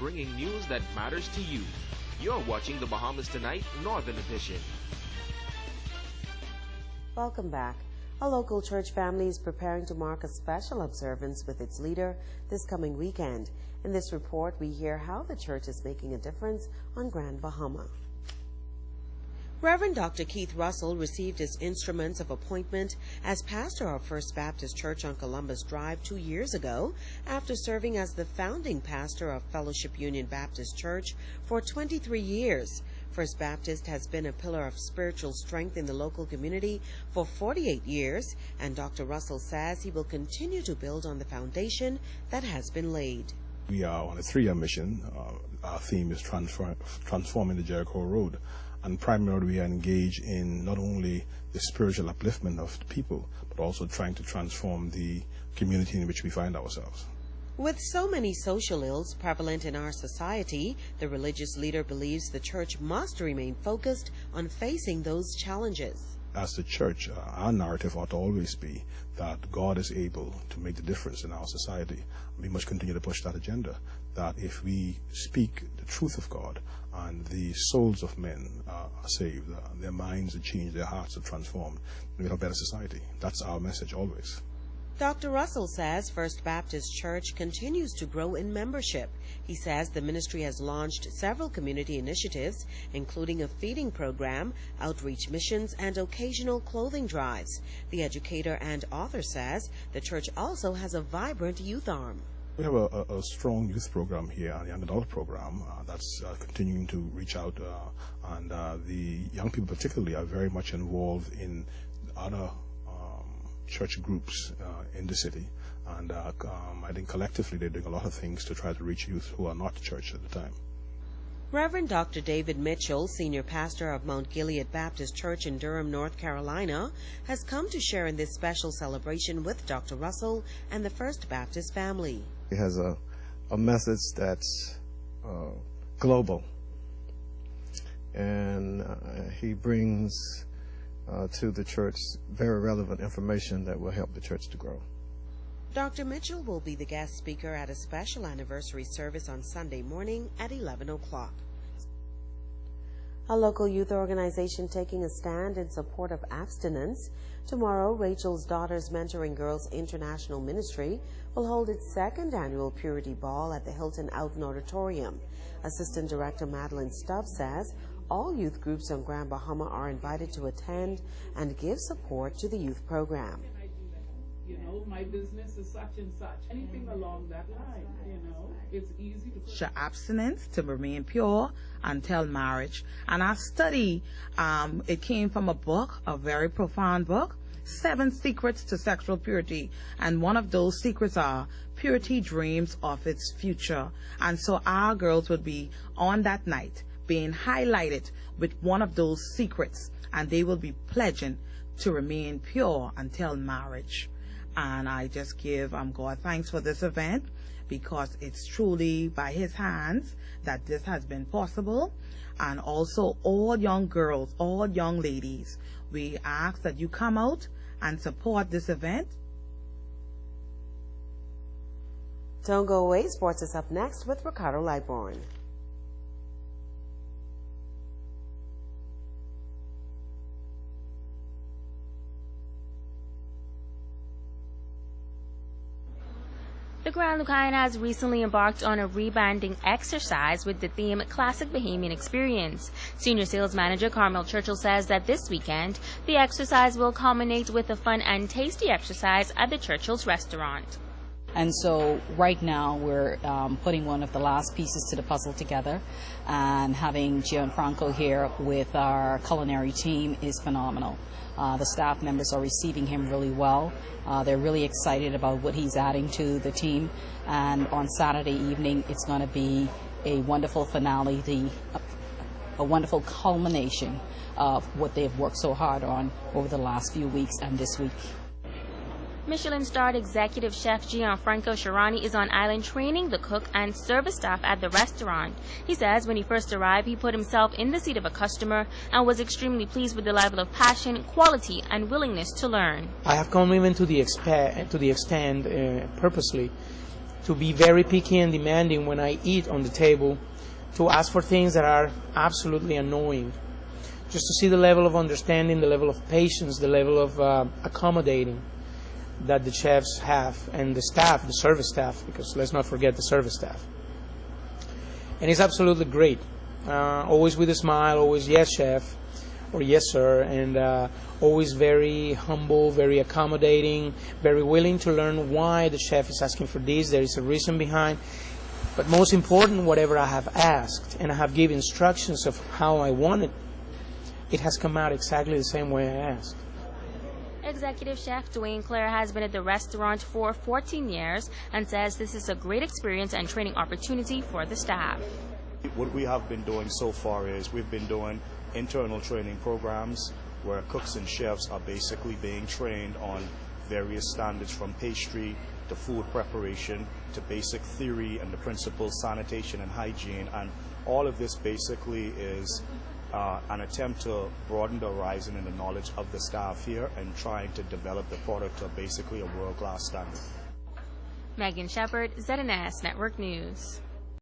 bringing news that matters to you. You're watching the Bahamas Tonight Northern Edition. Welcome back. A local church family is preparing to mark a special observance with its leader this coming weekend. In this report, we hear how the church is making a difference on Grand Bahama. Reverend Dr. Keith Russell received his instruments of appointment as pastor of First Baptist Church on Columbus Drive 2 years ago after serving as the founding pastor of Fellowship Union Baptist Church for 23 years. First Baptist has been a pillar of spiritual strength in the local community for 48 years, and Dr. Russell says he will continue to build on the foundation that has been laid. We are on a 3-year mission. Our theme is transforming the Jericho Road. And primarily we are engaged in not only the spiritual upliftment of the people, but also trying to transform the community in which we find ourselves. With so many social ills prevalent in our society, the religious leader believes the church must remain focused on facing those challenges. As the church, our narrative ought to always be that God is able to make the difference in our society. We must continue to push that agenda, that if we speak the truth of God and the souls of men are saved, their minds are changed, their hearts are transformed, we have a better society. That's our message always. Dr. Russell says First Baptist Church continues to grow in membership. He says the ministry has launched several community initiatives, including a feeding program, outreach missions, and occasional clothing drives. The educator and author says the church also has a vibrant youth arm. We have a strong youth program here, a young adult program that's continuing to reach out, and the young people particularly are very much involved in other church groups in the city, and I think collectively they're doing a lot of things to try to reach youth who are not church at the time. Reverend Dr. David Mitchell, senior pastor of Mount Gilead Baptist Church in Durham, North Carolina, has come to share in this special celebration with Dr. Russell and the First Baptist family. He has a message that's global, and he brings to the church very relevant information that will help the church to grow. Dr. Mitchell will be the guest speaker at a special anniversary service on Sunday morning at 11 o'clock. A local youth organization taking a stand in support of abstinence. Tomorrow, Rachel's Daughters Mentoring Girls International Ministry will hold its 2nd annual Purity Ball at the Hilton Oughton Auditorium. Assistant Director Madeline Stubbs says all youth groups on Grand Bahama are invited to attend and give support to the youth program. You know, my business is such and such. Anything along that line, you know, it's easy to... Show abstinence to remain pure until marriage. And our study, it came from a book, a very profound book, 7 Secrets to Sexual Purity. And one of those secrets are purity dreams of its future. And so our girls would be on that night being highlighted with one of those secrets, and they will be pledging to remain pure until marriage. And I just give God thanks for this event, because it's truly by his hands that this has been possible. And also all young girls, all young ladies, we ask that you come out and support this event. Don't go away. Sports is up next with Ricardo Lightborn. The Grand Lucayan has recently embarked on a rebanding exercise with the theme Classic Bahamian Experience. Senior Sales Manager Carmel Churchill says that this weekend, the exercise will culminate with a fun and tasty exercise at the Churchill's restaurant. And so right now we're putting one of the last pieces to the puzzle together, and having Gianfranco here with our culinary team is phenomenal. The staff members are receiving him really well. They're really excited about what he's adding to the team, and on Saturday evening it's going to be a wonderful finale, a wonderful culmination of what they've worked so hard on over the last few weeks and this week. Michelin-starred executive chef Gianfranco Sciarrani is on island training the cook and service staff at the restaurant. He says when he first arrived, he put himself in the seat of a customer and was extremely pleased with the level of passion, quality, and willingness to learn. I have come even to the extent purposely to be very picky and demanding when I eat on the table, to ask for things that are absolutely annoying. Just to see the level of understanding, the level of patience, the level of accommodating that the chefs have, and the staff, the service staff, because let's not forget the service staff. And it's absolutely great. Always with a smile, always yes, chef, or yes, sir, and always very humble, very accommodating, very willing to learn why the chef is asking for this. There is a reason behind. But most important, whatever I have asked, and I have given instructions of how I want it, it has come out exactly the same way I asked. Executive Chef Dwayne Clare has been at the restaurant for 14 years and says this is a great experience and training opportunity for the staff. What we have been doing so far is we've been doing internal training programs where cooks and chefs are basically being trained on various standards, from pastry to food preparation to basic theory and the principles, sanitation and hygiene, and all of this basically is an attempt to broaden the horizon and the knowledge of the staff here and trying to develop the product to basically a world-class standard. Megan Shepard, ZNS Network News.